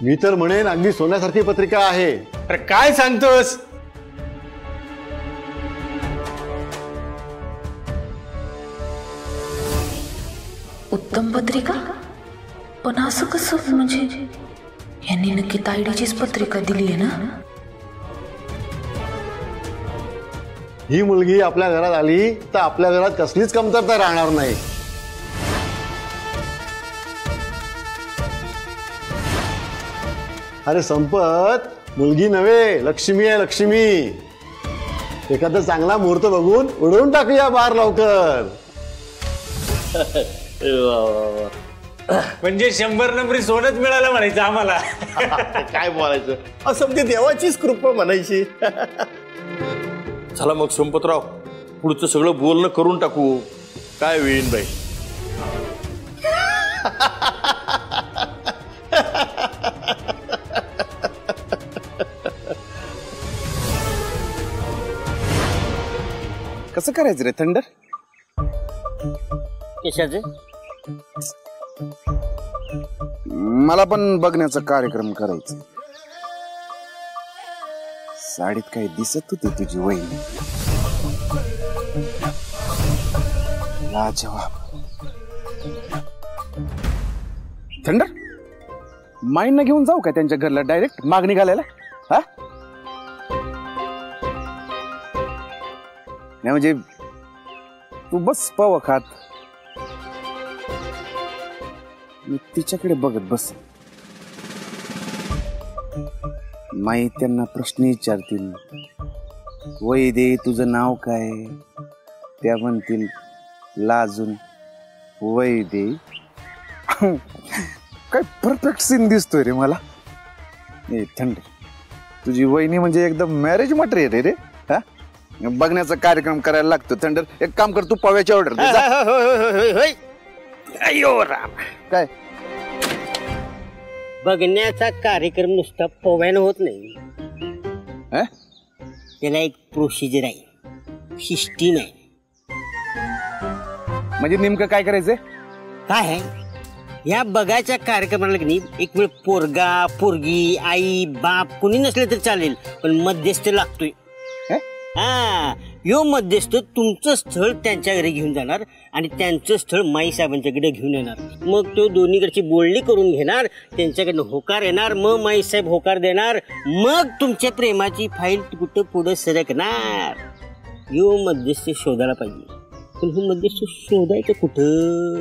मी तर म्हणेन अगदी सोन्यासारखी पत्रिका आहे. अरे काय सांगतोस? उत्तम पत्रिका? पण असं कसं? म्हणजे यांनी नक्की तायडीचीच पत्रिका दिली आहे ना? ही मुलगी आपल्या घरात आली तर आपल्या घरात कसलीच कमतरता राहणार नाही. अरे संपत, मुलगी नव्हे, लक्ष्मी आहे, लक्ष्मी. एखादा चांगला मुहूर्त बघून उडवून टाकूया बार लवकर. म्हणजे 100 नंबरी सोनच मिळालं म्हणायचं आम्हाला. काय बोलायचं, असं ते देवाचीच कृपा म्हणायची. चला मग संपतराव, पुढचं सगळं बोलणं करून टाकू. काय होईन बाई? कसं करायचं रे थंडर? कशाचं? मला पण बघण्याचा कार्यक्रम करायचा. साडीत काही दिसत होती तुझी वहिनी. लाजवाब. थंडर, माईंना घेऊन जाऊ का त्यांच्या घरला डायरेक्ट मागणी घालायला? हा नाही म्हणजे तू बस पाव खात, मी तिच्याकडे बघत बस. माई त्यांना प्रश्न विचारतील, वैदे तुझं नाव काय? त्या म्हणतील लाजून वैदे. काय परफेक्ट सीन दिसतोय रे मला. ए थंड, तुझी वहिनी म्हणजे एकदम मॅरेज मटेरियल आहे रे. हा बघण्याचा कार्यक्रम करायला लागतो. थंडर, एक काम कर, तू पव्याची ऑर्डर दे. अयो राम. काय बघण्याचा कार्यक्रम नुसता पोव्यानं होत नाही. त्याला एक प्रोसिजर आहे, सिस्टीम आहे. म्हणजे नेमकं काय करायचंय? काय आहे या बघायच्या कार्यक्रमाला की नाही, एक वेळ पोरगा पोरगी आई बाप कोणी नसले तर चालेल, पण मध्यस्थ लागतोय. हा यो मध्यस्थ तुमचं स्थळ त्यांच्या घरी घेऊन जाणार आणि त्यांचं स्थळ माई साहेबांच्याकडे घेऊन येणार. मग तो दोन्हीकडची बोलणी करून घेणार, त्यांच्याकडनं होकार येणार, मग माई साहेब होकार देणार. मग तुमच्या प्रेमाची फाईल कुठं पुढे सरकणार. यो मध्यस्थ शोधायला पाहिजे. पण हे मध्यस्थ शोधायचं कुठं?